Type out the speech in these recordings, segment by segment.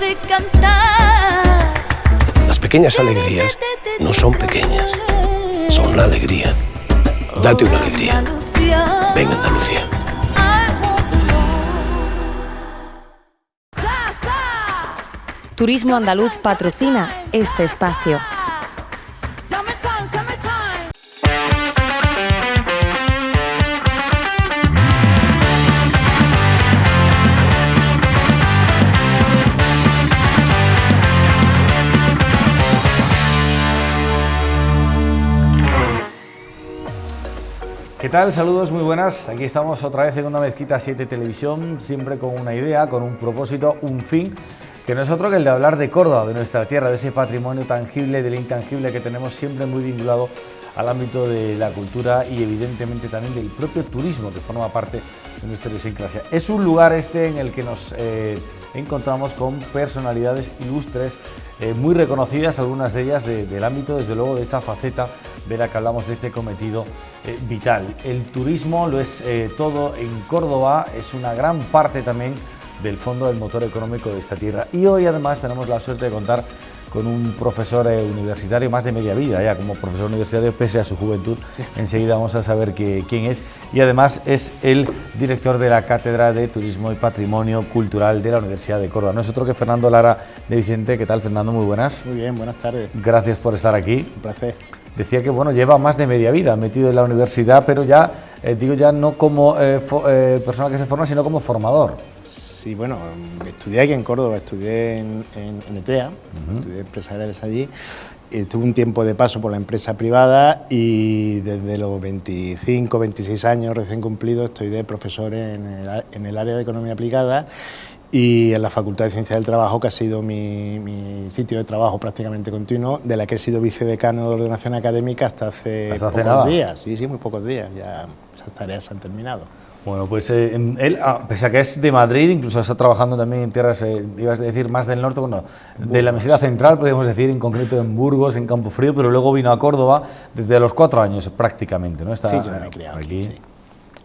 hace cantar. Las pequeñas alegrías no son pequeñas, son la alegría. Date una alegría. Ven Andalucía. Turismo Andaluz patrocina este espacio. ¿Qué tal? Saludos, muy buenas. Aquí estamos otra vez en una Mezquita 7 Televisión, siempre con una idea, con un propósito, un fin, que no es otro que el de hablar de Córdoba, de nuestra tierra, de ese patrimonio tangible, del intangible que tenemos siempre muy vinculado al ámbito de la cultura y evidentemente también del propio turismo, que forma parte de nuestra idiosincrasia. Es un lugar en el que nos encontramos con personalidades ilustres, muy reconocidas, algunas de ellas del ámbito, desde luego, de esta faceta de la que hablamos, de este cometido vital. El turismo lo es todo en Córdoba, es una gran parte también del fondo del motor económico de esta tierra. Y hoy además tenemos la suerte de contar con un profesor universitario, más de media vida ya como profesor universitario, pese a su juventud. Sí. Enseguida vamos a saber quién es. Y además es el director de la Cátedra de Turismo y Patrimonio Cultural de la Universidad de Córdoba. No es otro que Fernando Lara de Vicente. ¿Qué tal, Fernando? Muy buenas. Muy bien, buenas tardes. Gracias por estar aquí. Un placer. Decía que bueno, lleva más de media vida metido en la universidad, pero ya, ya no como persona que se forma, sino como formador. Sí, bueno, estudié aquí en Córdoba, estudié en ETEA, estudié empresariales allí, tuve un tiempo de paso por la empresa privada y desde los 25, 26 años recién cumplidos estoy de profesor en el área de Economía Aplicada y en la Facultad de Ciencias del Trabajo, que ha sido mi sitio de trabajo prácticamente continuo, de la que he sido vicedecano de ordenación académica hasta hace pocos días. Sí, muy pocos días, ya esas tareas se han terminado. Bueno, pues él, pese a que es de Madrid, incluso está trabajando también en tierras, ibas a decir, más del norte, bueno, de la meseta central, podríamos decir, en concreto en Burgos, en Campofrío, pero luego vino a Córdoba desde los 4 años prácticamente, ¿no? Está, sí, yo me he criado aquí. Sí.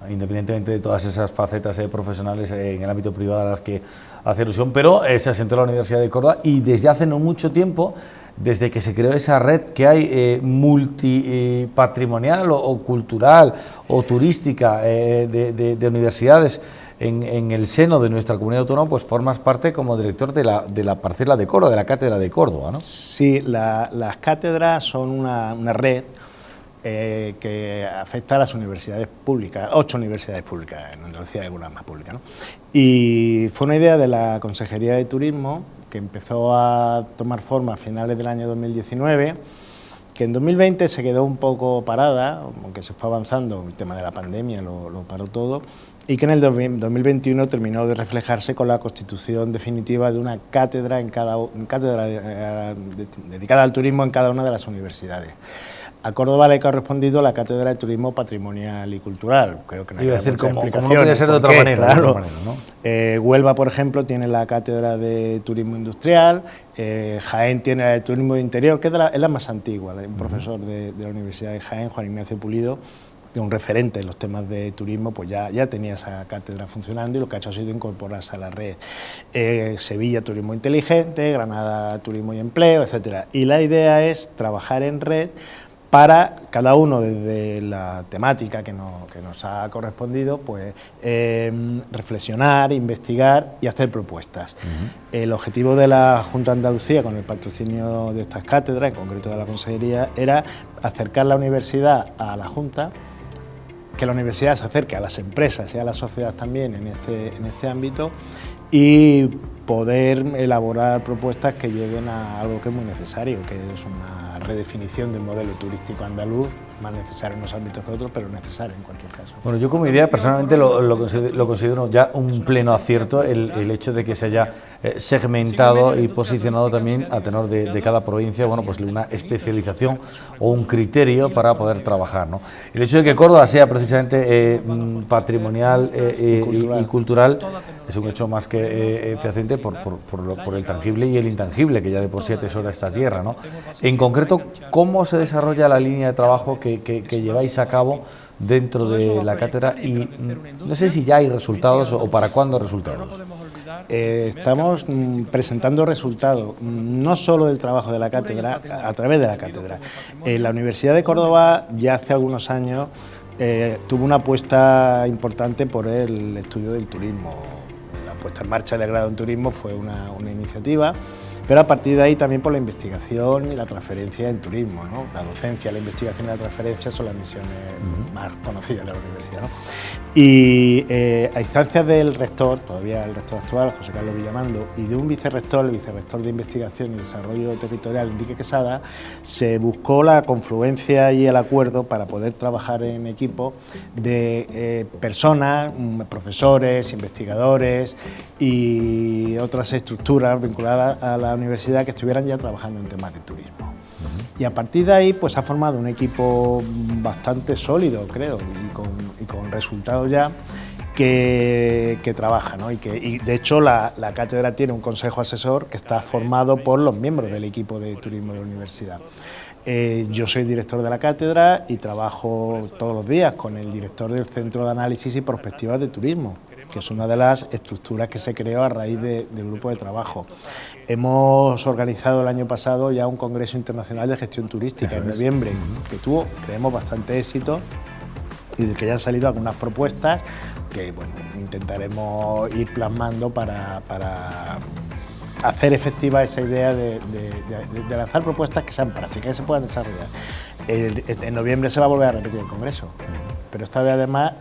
Independientemente de todas esas facetas profesionales en el ámbito privado a las que hace alusión, pero se asentó en la Universidad de Córdoba y desde hace no mucho tiempo, desde que se creó esa red que hay multipatrimonial o cultural o turística de universidades en el seno de nuestra comunidad autónoma, pues formas parte como director de la parcela de Córdoba, de la Cátedra de Córdoba, ¿no? Sí, las cátedras son una red que afecta a las universidades públicas, 8 universidades públicas, en Andalucía hay algunas más públicas, ¿no? Y fue una idea de la Consejería de Turismo que empezó a tomar forma a finales del año 2019, que en 2020 se quedó un poco parada, aunque se fue avanzando, el tema de la pandemia lo paró todo, y que en el 2021 terminó de reflejarse con la constitución definitiva de una cátedra, dedicada al turismo en cada una de las universidades. A Córdoba le ha correspondido la Cátedra de Turismo Patrimonial y Cultural. Creo que no hay muchas explicaciones. Como no puede ser de otra manera. Claro. ¿No? Huelva, por ejemplo, tiene la Cátedra de Turismo Industrial, Jaén tiene la de Turismo de Interior, que es la más antigua. Un profesor de la Universidad de Jaén, Juan Ignacio Pulido, que es un referente en los temas de turismo, pues ya tenía esa cátedra funcionando y lo que ha hecho ha sido incorporarse a la red. Sevilla, Turismo Inteligente, Granada, Turismo y Empleo, etcétera. Y la idea es trabajar en red para cada uno, desde la temática que nos ha correspondido, pues reflexionar, investigar y hacer propuestas. El objetivo de la Junta de Andalucía, con el patrocinio de estas cátedras, en concreto de la Consejería, era acercar la universidad a la Junta, que la universidad se acerque a las empresas y a la sociedad también en este ámbito, y poder elaborar propuestas que lleven a algo que es muy necesario, que es una redefinición del modelo turístico andaluz, más necesario en unos ámbitos que otros, pero necesario en cualquier caso. Bueno, yo como idea personalmente lo considero ya un pleno acierto el hecho de que se haya segmentado y posicionado también a tenor de cada provincia, bueno, pues una especialización o un criterio para poder trabajar, ¿no? El hecho de que Córdoba sea precisamente patrimonial y cultural es un hecho más que fehaciente por el tangible y el intangible que ya de por sí atesora esta tierra, ¿no? En concreto, ¿cómo se desarrolla la línea de trabajo que lleváis a cabo dentro de la cátedra? Y no sé si ya hay resultados o para cuándo resultados. estamos presentando resultados, no solo del trabajo de la cátedra, a través de la cátedra. La Universidad de Córdoba ya hace algunos años tuvo una apuesta importante por el estudio del turismo. La puesta en marcha del grado en turismo fue una iniciativa, pero a partir de ahí también por la investigación y la transferencia en turismo, ¿no? La docencia, la investigación y la transferencia son las misiones más conocidas de la universidad, ¿no? Y a instancias del rector, todavía el rector actual, José Carlos Villamando, y de un vicerrector, el vicerrector de Investigación y Desarrollo Territorial, Enrique Quesada, se buscó la confluencia y el acuerdo para poder trabajar en equipo de personas, profesores, investigadores y otras estructuras vinculadas a la universidad que estuvieran ya trabajando en temas de turismo. Y a partir de ahí pues ha formado un equipo bastante sólido, creo, y con resultados ya que trabaja, ¿no? Y de hecho la cátedra tiene un consejo asesor que está formado por los miembros del equipo de turismo de la universidad. Yo soy director de la cátedra y trabajo todos los días con el director del Centro de Análisis y Prospectivas de Turismo, que es una de las estructuras que se creó a raíz del grupo de trabajo. Hemos organizado el año pasado ya un Congreso Internacional de Gestión Turística en noviembre, que tuvo, creemos, bastante éxito y del que ya han salido algunas propuestas que bueno, intentaremos ir plasmando para hacer efectiva esa idea de lanzar propuestas que sean prácticas, que se puedan desarrollar. En noviembre se va a volver a repetir el Congreso, pero esta vez además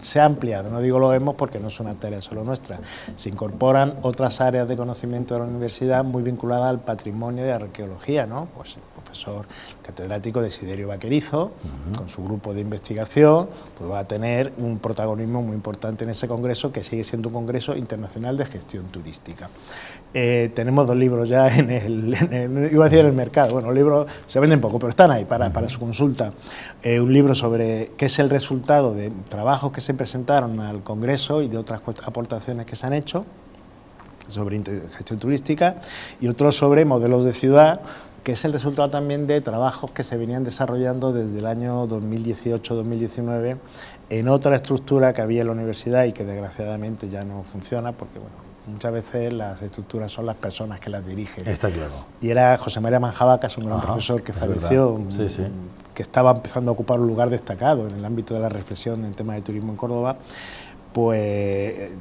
se ha ampliado, no digo lo hemos porque no es una tarea solo nuestra, se incorporan otras áreas de conocimiento de la universidad muy vinculadas al patrimonio de arqueología, ¿no? Pues el profesor catedrático Desiderio Vaquerizo, con su grupo de investigación, pues va a tener un protagonismo muy importante en ese congreso, que sigue siendo un congreso internacional de gestión turística. Tenemos 2 libros ya iba a decir en el mercado, bueno, los libros se venden poco, pero están ahí para su consulta. Un libro sobre qué es el resultado de trabajos que se presentaron al congreso y de otras aportaciones que se han hecho sobre gestión turística, y otro sobre modelos de ciudad, que es el resultado también de trabajos que se venían desarrollando desde el año 2018-2019 en otra estructura que había en la universidad y que desgraciadamente ya no funciona porque bueno, muchas veces las estructuras son las personas que las dirigen. Está claro. Y era José María Manjavaca, un gran profesor que falleció, que estaba empezando a ocupar un lugar destacado en el ámbito de la reflexión en temas de turismo en Córdoba. Pues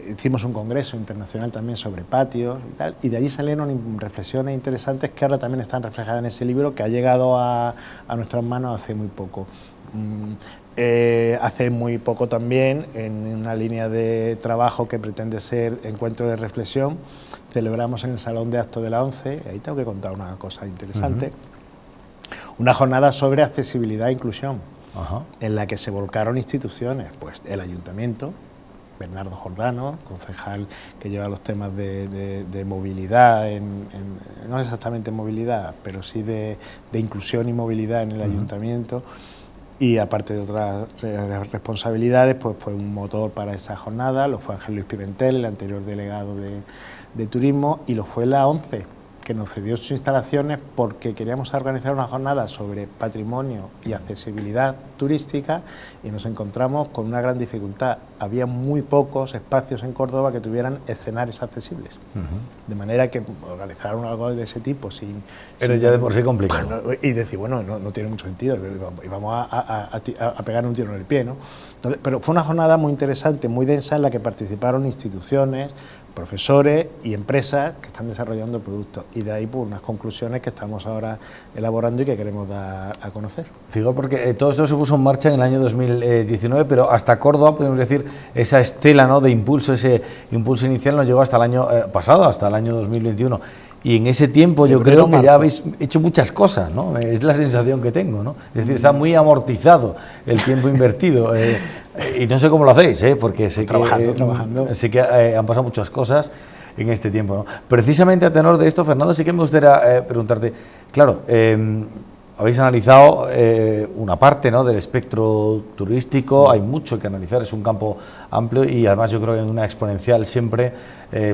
hicimos un congreso internacional también sobre patios y tal, y de allí salieron reflexiones interesantes que ahora también están reflejadas en ese libro que ha llegado a nuestras manos hace muy poco. Hace muy poco también, en una línea de trabajo que pretende ser encuentro de reflexión, celebramos en el Salón de Actos de la ONCE, ahí tengo que contar una cosa interesante, una jornada sobre accesibilidad e inclusión, en la que se volcaron instituciones, pues el Ayuntamiento, Bernardo Jordano, concejal que lleva los temas de movilidad, no exactamente movilidad, pero sí de inclusión y movilidad en el Ayuntamiento, y aparte de otras responsabilidades, pues fue un motor para esa jornada, lo fue Ángel Luis Pimentel, el anterior delegado de Turismo, y lo fue la ONCE, que nos cedió sus instalaciones porque queríamos organizar una jornada sobre patrimonio y accesibilidad turística y nos encontramos con una gran dificultad. Había muy pocos espacios en Córdoba que tuvieran escenarios accesibles, de manera que organizar algo de ese tipo Pero ya de por sí complicado. Bueno, y decir, bueno, no tiene mucho sentido, y vamos a pegar un tiro en el pie, ¿no? Entonces, pero fue una jornada muy interesante, muy densa, en la que participaron instituciones, profesores y empresas que están desarrollando productos, y de ahí pues unas conclusiones que estamos ahora elaborando y que queremos dar a conocer. Fijo, porque todo esto se puso en marcha en el año 2019, pero hasta Córdoba, podemos decir, esa estela, ¿no?, de impulso, ese impulso inicial nos llegó hasta el año pasado, hasta el año 2021. Y en ese tiempo yo creo que ya habéis hecho muchas cosas, ¿no? Es la sensación que tengo, ¿no? Es decir, está muy amortizado el tiempo invertido. Y no sé cómo lo hacéis, porque sé que, sé que han pasado muchas cosas en este tiempo, ¿no? Precisamente a tenor de esto, Fernando, sí que me gustaría preguntarte, claro, habéis analizado una parte, ¿no?, del espectro turístico, hay mucho que analizar, es un campo amplio y además yo creo que en una exponencial siempre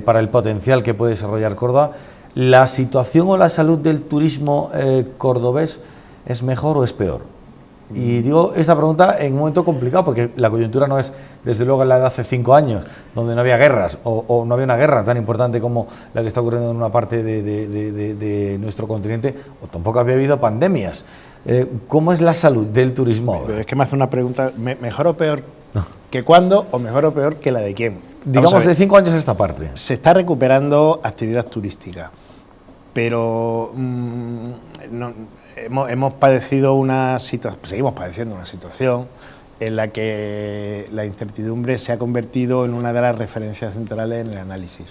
para el potencial que puede desarrollar Córdoba. ¿La situación o la salud del turismo cordobés es mejor o es peor? Y digo esta pregunta en un momento complicado, porque la coyuntura no es, desde luego, la de hace 5 años, donde no había guerras, o no había una guerra tan importante como la que está ocurriendo en una parte de nuestro continente, o tampoco había habido pandemias. ¿Cómo es la salud del turismo ahora? Pero es que me hace una pregunta, ¿mejor o peor que cuándo, o mejor o peor que la de quién? Digamos de 5 años a esta parte. Se está recuperando actividad turística, pero hemos padecido seguimos padeciendo una situación en la que la incertidumbre se ha convertido en una de las referencias centrales en el análisis.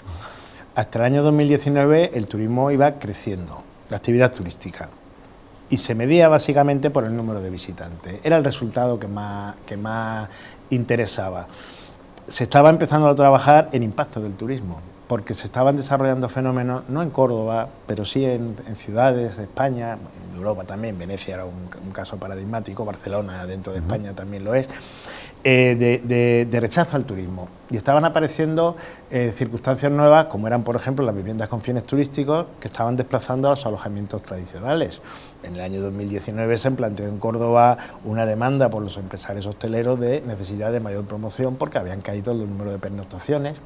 Hasta el año 2019 el turismo iba creciendo, la actividad turística, y se medía básicamente por el número de visitantes. Era el resultado que más interesaba. Se estaba empezando a trabajar en impacto del turismo, porque se estaban desarrollando fenómenos, no en Córdoba, pero sí en ciudades de España, en Europa también. Venecia era un caso paradigmático, Barcelona dentro de España también lo es, de rechazo al turismo. Y estaban apareciendo circunstancias nuevas, como eran, por ejemplo, las viviendas con fines turísticos, que estaban desplazando a los alojamientos tradicionales. En el año 2019 se planteó en Córdoba una demanda por los empresarios hosteleros de necesidad de mayor promoción, porque habían caído el número de pernoctaciones.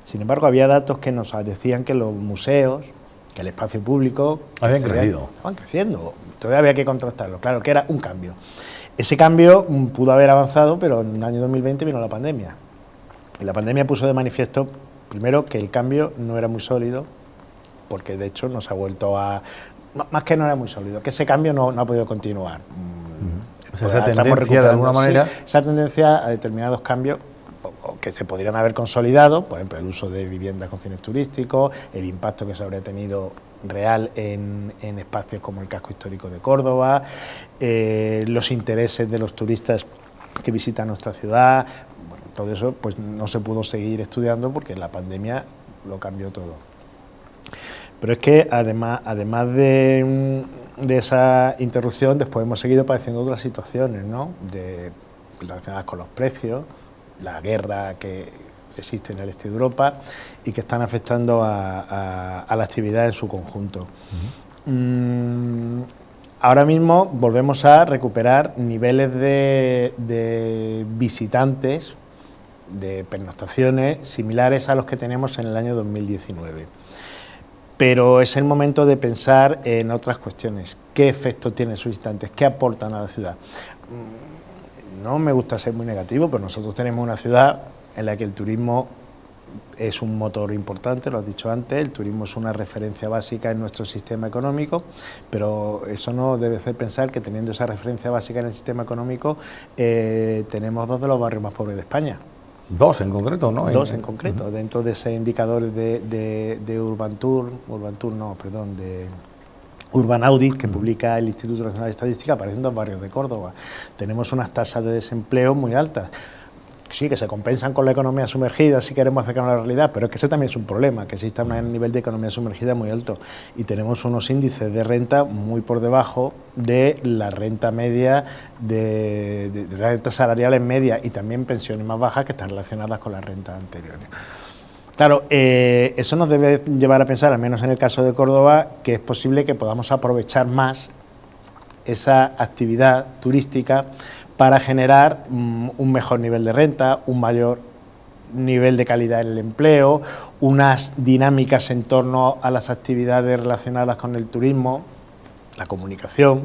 Sin embargo, había datos que nos decían que los museos, que el espacio público habían crecido. Estaban creciendo. Todavía había que contrastarlo. Claro, que era un cambio. Ese cambio pudo haber avanzado, pero en el año 2020 vino la pandemia. Y la pandemia puso de manifiesto, primero, que el cambio no era muy sólido, porque de hecho nos ha vuelto a... Más que no era muy sólido, que ese cambio no ha podido continuar. O sea, esa tendencia, de alguna manera... Sí, esa tendencia a determinados cambios que se podrían haber consolidado, por ejemplo, el uso de viviendas con fines turísticos, el impacto que se habría tenido real en espacios como el casco histórico de Córdoba, los intereses de los turistas que visitan nuestra ciudad. Bueno, todo eso pues no se pudo seguir estudiando porque la pandemia lo cambió todo. Pero es que además de esa interrupción, después hemos seguido padeciendo otras situaciones, ¿no? Relacionadas con los precios, la guerra que existe en el este de Europa y que están afectando a la actividad en su conjunto. Ahora mismo volvemos a recuperar niveles de visitantes, de pernoctaciones similares a los que teníamos en el año 2019. Pero es el momento de pensar en otras cuestiones. ¿Qué efecto tienen sus visitantes? ¿Qué aportan a la ciudad? No me gusta ser muy negativo, pero nosotros tenemos una ciudad en la que el turismo es un motor importante, lo has dicho antes, el turismo es una referencia básica en nuestro sistema económico, pero eso no debe hacer pensar que teniendo esa referencia básica en el sistema económico, tenemos 2 de los barrios más pobres de España. 2 en concreto, ¿no? 2 en concreto, dentro de ese indicador de Urban Audit, que publica el Instituto Nacional de Estadística, aparecen 2 barrios de Córdoba. Tenemos unas tasas de desempleo muy altas. Sí, que se compensan con la economía sumergida, si queremos acercarnos a la realidad, pero es que ese también es un problema, que exista un nivel de economía sumergida muy alto. Y tenemos unos índices de renta muy por debajo de la renta media, de rentas salariales medias, y también pensiones más bajas que están relacionadas con las rentas anteriores. Claro, eso nos debe llevar a pensar, al menos en el caso de Córdoba, que es posible que podamos aprovechar más esa actividad turística para generar un mejor nivel de renta, un mayor nivel de calidad en el empleo, unas dinámicas en torno a las actividades relacionadas con el turismo, la comunicación,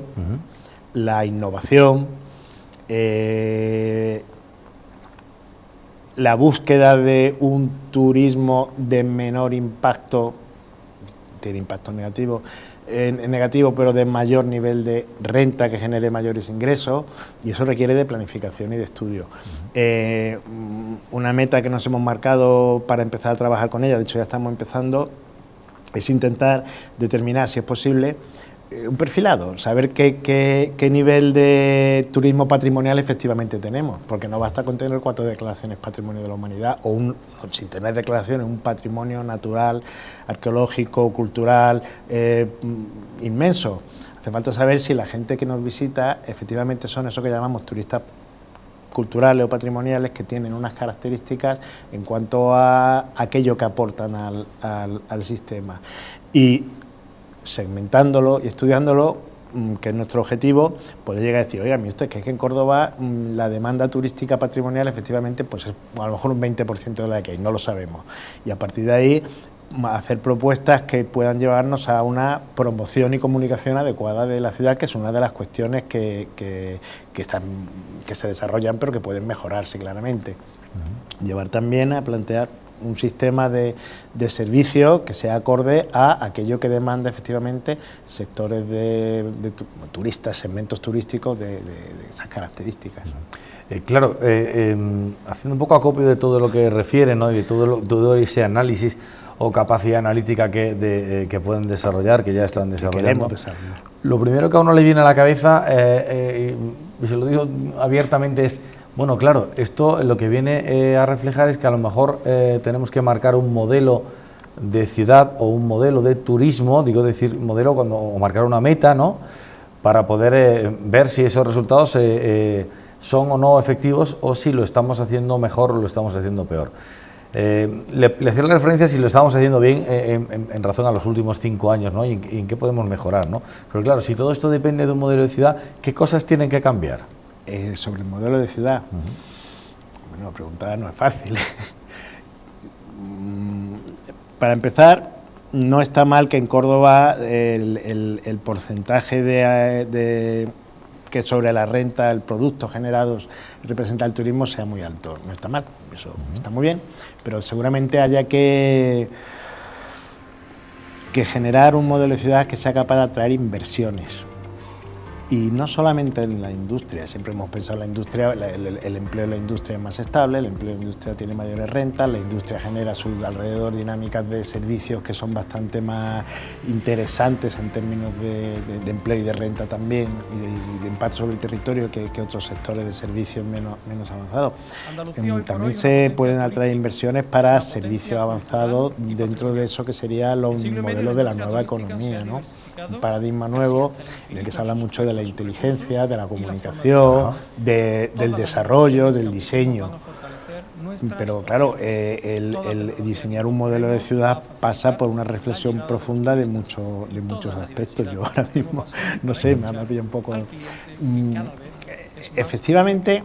la innovación, la búsqueda de un turismo de menor impacto, tiene impacto negativo, pero de mayor nivel de renta que genere mayores ingresos, y eso requiere de planificación y de estudio. Una meta que nos hemos marcado para empezar a trabajar con ella, de hecho ya estamos empezando, es intentar determinar, si es posible, un perfilado, saber qué nivel de turismo patrimonial efectivamente tenemos, porque no basta con tener 4 declaraciones Patrimonio de la Humanidad o sin tener declaraciones, un patrimonio natural, arqueológico, cultural inmenso. Hace falta saber si la gente que nos visita efectivamente son eso que llamamos turistas culturales o patrimoniales, que tienen unas características en cuanto a aquello que aportan al sistema. Y segmentándolo y estudiándolo, que es nuestro objetivo, puede llegar a decir, oiga, mire usted, que es que en Córdoba la demanda turística patrimonial efectivamente pues es a lo mejor un 20% de la que hay, no lo sabemos. Y a partir de ahí hacer propuestas que puedan llevarnos a una promoción y comunicación adecuada de la ciudad, que es una de las cuestiones que se desarrollan pero que pueden mejorarse claramente. Llevar también a plantear un sistema de servicio que sea acorde a aquello que demanda efectivamente sectores de turistas, segmentos turísticos de esas características. Claro, haciendo un poco acopio de todo lo que refiere, ¿no?, y de todo ese análisis o capacidad analítica que pueden desarrollar, que ya están desarrollando. Lo primero que a uno le viene a la cabeza, y se lo digo abiertamente, es, bueno, claro, esto lo que viene a reflejar es que a lo mejor tenemos que marcar un modelo de ciudad o un modelo de turismo, digo decir modelo o marcar una meta, ¿no?, para poder ver si esos resultados son o no efectivos, o si lo estamos haciendo mejor o lo estamos haciendo peor. Le hacía la referencia si lo estábamos haciendo bien en razón a los últimos 5 años, ¿no?, y en qué podemos mejorar, ¿no? Pero claro, si todo esto depende de un modelo de ciudad, ¿qué cosas tienen que cambiar? Sobre el modelo de ciudad, bueno, preguntar no es fácil. Para empezar, no está mal que en Córdoba el porcentaje que sobre la renta, el producto generados representa el turismo sea muy alto. No está mal, eso está muy bien, pero seguramente haya que generar un modelo de ciudad que sea capaz de atraer inversiones. Y no solamente en la industria, siempre hemos pensado en la industria, el empleo en la industria es más estable, el empleo en la industria tiene mayores rentas, la industria genera a su alrededor dinámicas de servicios que son bastante más interesantes en términos de empleo y de renta también, y de impacto sobre el territorio que otros sectores de servicios menos avanzados. También se pueden atraer inversiones para servicios avanzados dentro de eso que sería los modelos de la nueva economía, ¿no? Un paradigma nuevo en el que se habla mucho de la inteligencia, de la comunicación, del desarrollo, del diseño. Pero claro, el diseñar un modelo de ciudad pasa por una reflexión profunda de muchos aspectos. Yo ahora mismo, no sé, me ha pillado un poco. Efectivamente,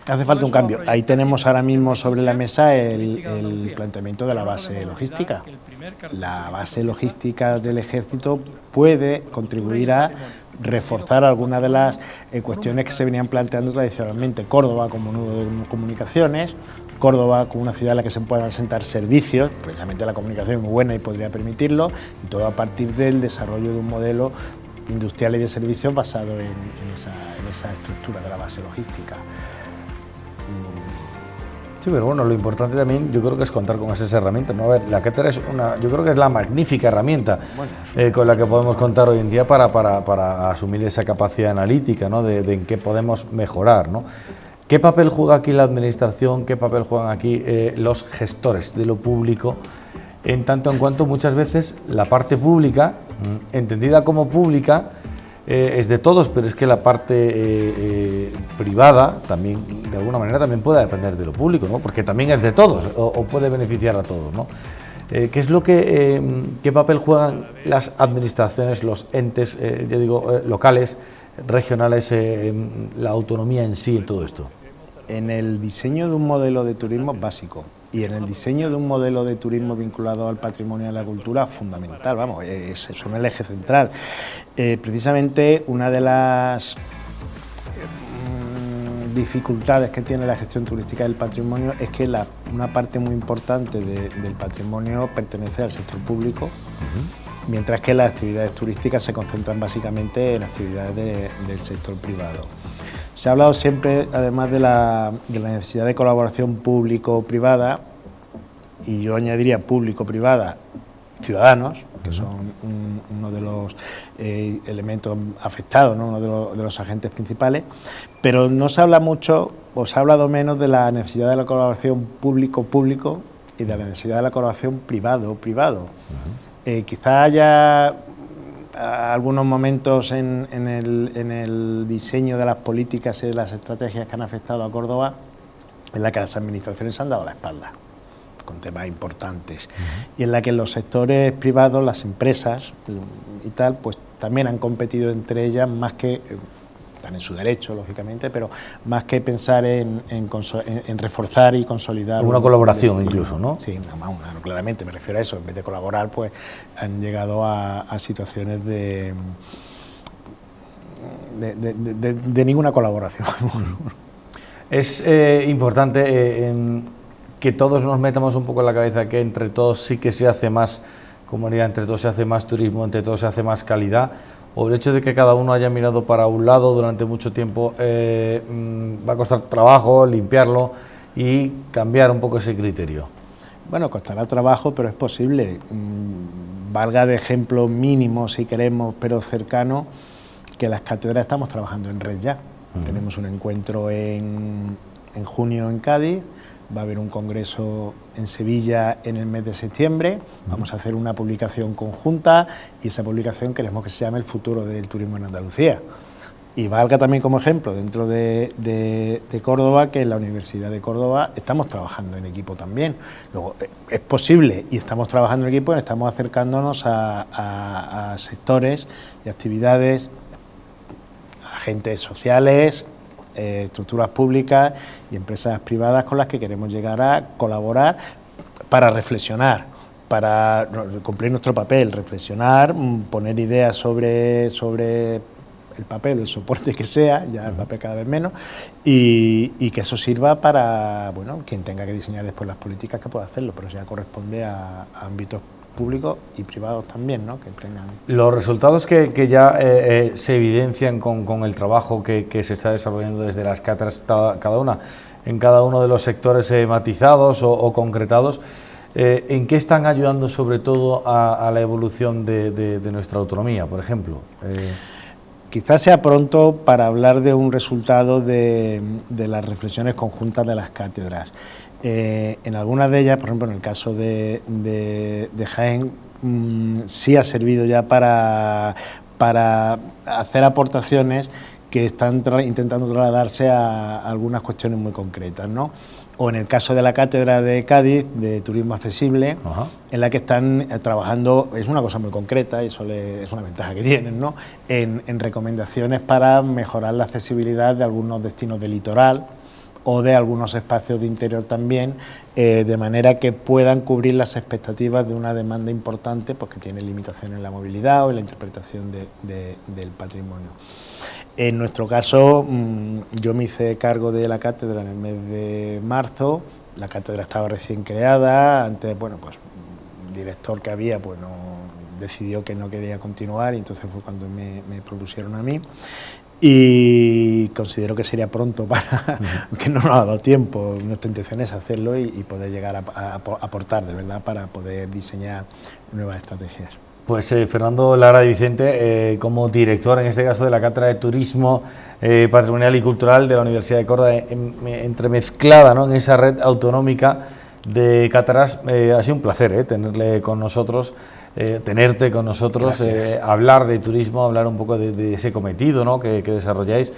hace falta un cambio. Ahí tenemos ahora mismo sobre la mesa el planteamiento de la base logística. La base logística del ejército puede contribuir a reforzar algunas de las cuestiones que se venían planteando tradicionalmente. Córdoba como nudo de comunicaciones, Córdoba como una ciudad en la que se puedan asentar servicios, precisamente la comunicación es muy buena y podría permitirlo, y todo a partir del desarrollo de un modelo industrial y de servicios basado en esa estructura de la base logística. Sí, pero bueno, lo importante también yo creo que es contar con esas herramientas, ¿no? A ver, la cátedra yo creo que es la magnífica herramienta con la que podemos contar hoy en día para asumir esa capacidad analítica, ¿no?, de en qué podemos mejorar, ¿no? ¿Qué papel juega aquí la administración, qué papel juegan aquí los gestores de lo público, en tanto en cuanto muchas veces la parte pública, entendida como pública, es de todos, pero es que la parte privada también, de alguna manera, también puede depender de lo público, ¿no?, porque también es de todos o puede beneficiar a todos, ¿no? ¿Qué es lo qué papel juegan las administraciones, los entes, ya digo, locales, regionales, la autonomía en sí en todo esto? En el diseño de un modelo de turismo básico y en el diseño de un modelo de turismo vinculado al patrimonio y a la cultura fundamental, vamos, son el eje central. Precisamente una de las dificultades que tiene la gestión turística del patrimonio es que una parte muy importante del patrimonio pertenece al sector público, mientras que las actividades turísticas se concentran básicamente en actividades del sector privado. Se ha hablado siempre, además de la necesidad de colaboración público-privada, y yo añadiría público-privada, ciudadanos, que son uno de los elementos afectados, ¿no?, uno de los agentes principales, pero no se habla mucho, o se ha hablado menos de la necesidad de la colaboración público-público y de la necesidad de la colaboración privado-privado. Quizá haya algunos momentos en el diseño de las políticas y de las estrategias que han afectado a Córdoba en la que las administraciones han dado la espalda con temas importantes y en la que los sectores privados, las empresas y tal, pues también han competido entre ellas más que... están en su derecho, lógicamente, pero más que pensar en reforzar y consolidar... Una colaboración incluso, ¿no? Sí, claramente me refiero a eso. En vez de colaborar, pues han llegado a situaciones de ninguna colaboración. Es importante que todos nos metamos un poco en la cabeza que entre todos sí que se hace más comunidad, entre todos se hace más turismo, entre todos se hace más calidad, o el hecho de que cada uno haya mirado para un lado durante mucho tiempo va a costar trabajo limpiarlo y cambiar un poco ese criterio. Bueno, costará trabajo, pero es posible. Valga de ejemplo mínimo, si queremos, pero cercano, que las cátedras estamos trabajando en red ya. Tenemos un encuentro en junio en Cádiz, va a haber un congreso en Sevilla en el mes de septiembre, vamos a hacer una publicación conjunta y esa publicación queremos que se llame El futuro del turismo en Andalucía. Y valga también como ejemplo dentro de Córdoba, que en la Universidad de Córdoba estamos trabajando en equipo también. Luego, es posible y estamos trabajando en equipo, estamos acercándonos a sectores y actividades, agentes sociales, estructuras públicas y empresas privadas con las que queremos llegar a colaborar para reflexionar, para cumplir nuestro papel, reflexionar, poner ideas sobre el papel, el soporte que sea, ya el papel cada vez menos, y que eso sirva para, bueno, quien tenga que diseñar después las políticas que pueda hacerlo, pero ya corresponde a ámbitos públicos y privados también, ¿no? Que tengan... Los resultados que ya se evidencian con el trabajo que se está desarrollando desde las cátedras, en cada uno de los sectores matizados o concretados, ¿en qué están ayudando sobre todo a la evolución de nuestra autonomía, por ejemplo? Quizás sea pronto para hablar de un resultado de las reflexiones conjuntas de las cátedras. En algunas de ellas, por ejemplo en el caso de Jaén, sí ha servido ya para hacer aportaciones que están intentando trasladarse a algunas cuestiones muy concretas, ¿no? O en el caso de la cátedra de Cádiz, de Turismo Accesible, en la que están trabajando, es una cosa muy concreta y eso es una ventaja que tienen, ¿no? En recomendaciones para mejorar la accesibilidad de algunos destinos del litoral o de algunos espacios de interior también, de manera que puedan cubrir las expectativas de una demanda importante, pues que tiene limitaciones en la movilidad o en la interpretación del patrimonio. En nuestro caso, yo me hice cargo de la cátedra en el mes de marzo. La cátedra estaba recién creada, antes, bueno, pues el director que había, pues no decidió que no quería continuar y entonces fue cuando me propusieron a mí. Y considero que sería pronto para que no nos ha dado tiempo. Nuestra intención es hacerlo y poder llegar a aportar, de verdad, para poder diseñar nuevas estrategias. Pues Fernando Lara de Vicente, como director, en este caso de la Cátedra de Turismo Patrimonial y Cultural de la Universidad de Córdoba, entremezclada, ¿no?, en esa red autonómica de cátedras, ha sido un placer tenerte con nosotros, hablar de turismo, hablar un poco de ese cometido, ¿no?, que desarrolláis,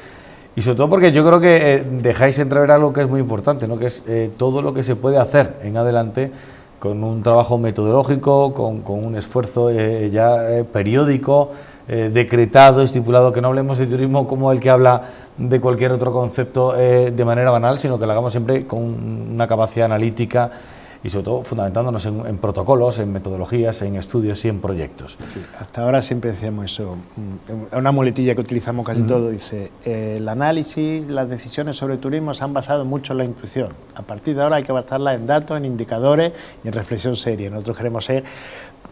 y sobre todo porque yo creo que dejáis entrever algo que es muy importante, ¿no?, que es todo lo que se puede hacer en adelante con un trabajo metodológico, con un esfuerzo periódico, decretado, estipulado, que no hablemos de turismo como el que habla de cualquier otro concepto de manera banal, sino que lo hagamos siempre con una capacidad analítica y sobre todo fundamentándonos en protocolos, en metodologías, en estudios y en proyectos. Sí, hasta ahora siempre decíamos eso, una muletilla que utilizamos casi todo, dice, el análisis, las decisiones sobre turismo se han basado mucho en la intuición, a partir de ahora hay que basarlas en datos, en indicadores y en reflexión seria. Nosotros queremos ser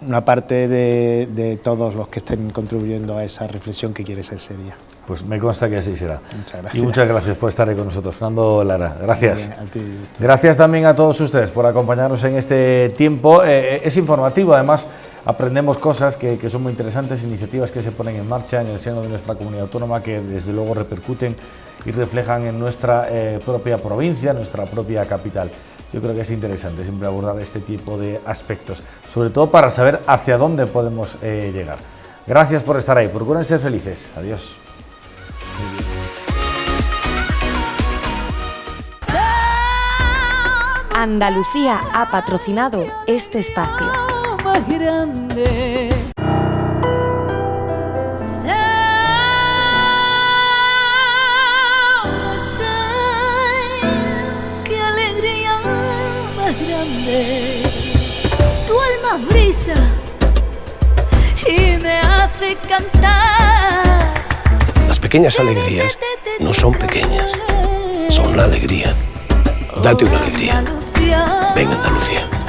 una parte de todos los que estén contribuyendo a esa reflexión que quiere ser seria. Pues me consta que así será. Muchas gracias. Y muchas gracias por estar ahí con nosotros, Fernando Lara. Gracias. Bien, a ti. Gracias también a todos ustedes por acompañarnos en este tiempo. Es informativo, además aprendemos cosas que son muy interesantes, iniciativas que se ponen en marcha en el seno de nuestra comunidad autónoma, que desde luego repercuten y reflejan en nuestra propia provincia, nuestra propia capital. Yo creo que es interesante siempre abordar este tipo de aspectos, sobre todo para saber hacia dónde podemos llegar. Gracias por estar ahí, procuren ser felices. Adiós. Andalucía ha patrocinado este espacio. Más grande. grande. Tu alma brisa y me hace cantar. Las pequeñas alegrías no son pequeñas, son la alegría. Date una alegría. Ven Andalucía.